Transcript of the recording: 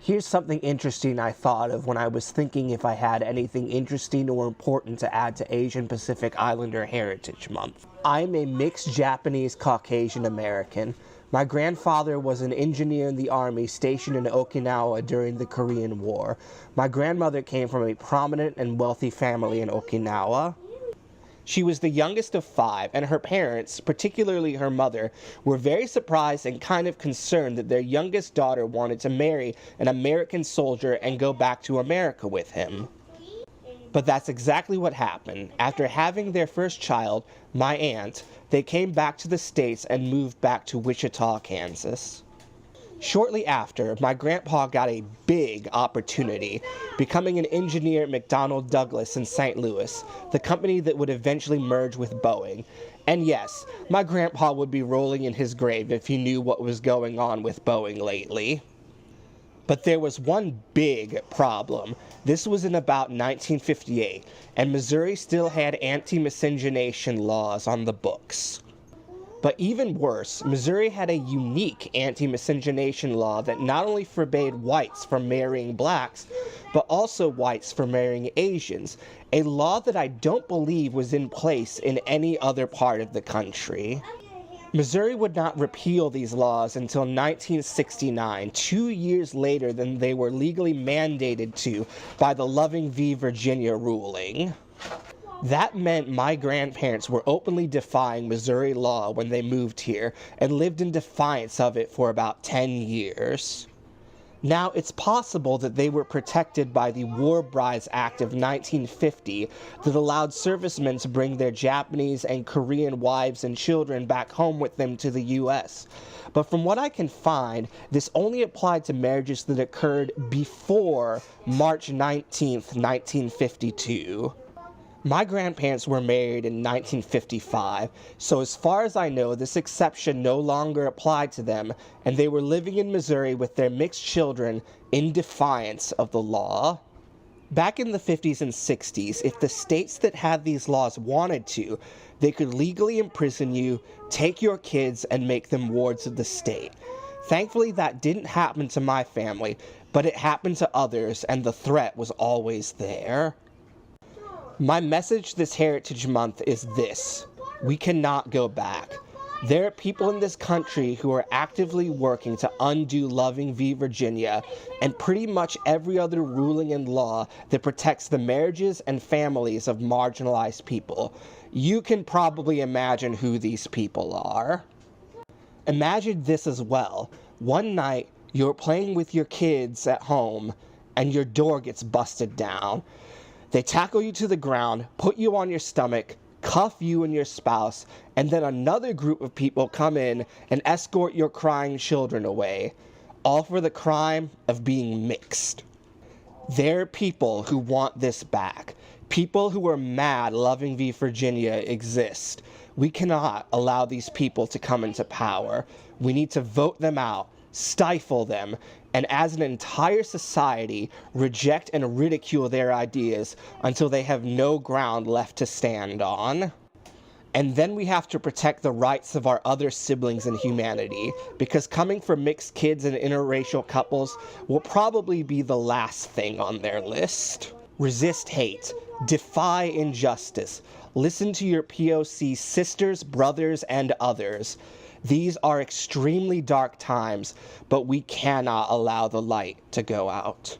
Here's something interesting I thought of when I was thinking if I had anything interesting or important to add to Asian Pacific Islander Heritage Month. I'm a mixed Japanese Caucasian American. My grandfather was an engineer in the army stationed in Okinawa during the Korean War. My grandmother came from a prominent and wealthy family in Okinawa. She was the youngest of 5, and her parents, particularly her mother, were very surprised and kind of concerned that their youngest daughter wanted to marry an American soldier and go back to America with him. But that's exactly what happened. After having their first child, my aunt, they came back to the States and moved back to Wichita, Kansas. Shortly after, my grandpa got a big opportunity, becoming an engineer at McDonnell Douglas in St. Louis, the company that would eventually merge with Boeing. And yes, my grandpa would be rolling in his grave if he knew what was going on with Boeing lately. But there was one big problem. This was in about 1958, and Missouri still had anti-miscegenation laws on the books. But even worse, Missouri had a unique anti-miscegenation law that not only forbade whites from marrying blacks, but also whites from marrying Asians, a law that I don't believe was in place in any other part of the country. Missouri would not repeal these laws until 1969, 2 years later than they were legally mandated to by the Loving v. Virginia ruling. That meant my grandparents were openly defying Missouri law when they moved here and lived in defiance of it for about 10 years. Now, it's possible that they were protected by the War Brides Act of 1950 that allowed servicemen to bring their Japanese and Korean wives and children back home with them to the U.S. But from what I can find, this only applied to marriages that occurred before March 19th, 1952. My grandparents were married in 1955, so as far as I know, this exception no longer applied to them, and they were living in Missouri with their mixed children in defiance of the law. Back in the 50s and 60s, if the states that had these laws wanted to, they could legally imprison you, take your kids, and make them wards of the state. Thankfully, that didn't happen to my family, but it happened to others, and the threat was always there. My message this Heritage Month is this: we cannot go back. There are people in this country who are actively working to undo Loving v. Virginia and pretty much every other ruling and law that protects the marriages and families of marginalized people. You can probably imagine who these people are. Imagine this as well. One night, you're playing with your kids at home and your door gets busted down. They tackle you to the ground, put you on your stomach, cuff you and your spouse, and then another group of people come in and escort your crying children away, all for the crime of being mixed. There are people who want this back. People who are mad Loving v. Virginia exists. We cannot allow these people to come into power. We need to vote them out, stifle them, and as an entire society, reject and ridicule their ideas until they have no ground left to stand on. And then we have to protect the rights of our other siblings in humanity, because coming from mixed kids and interracial couples will probably be the last thing on their list. Resist hate. Defy injustice. Listen to your POC sisters, brothers, and others. These are extremely dark times, but we cannot allow the light to go out.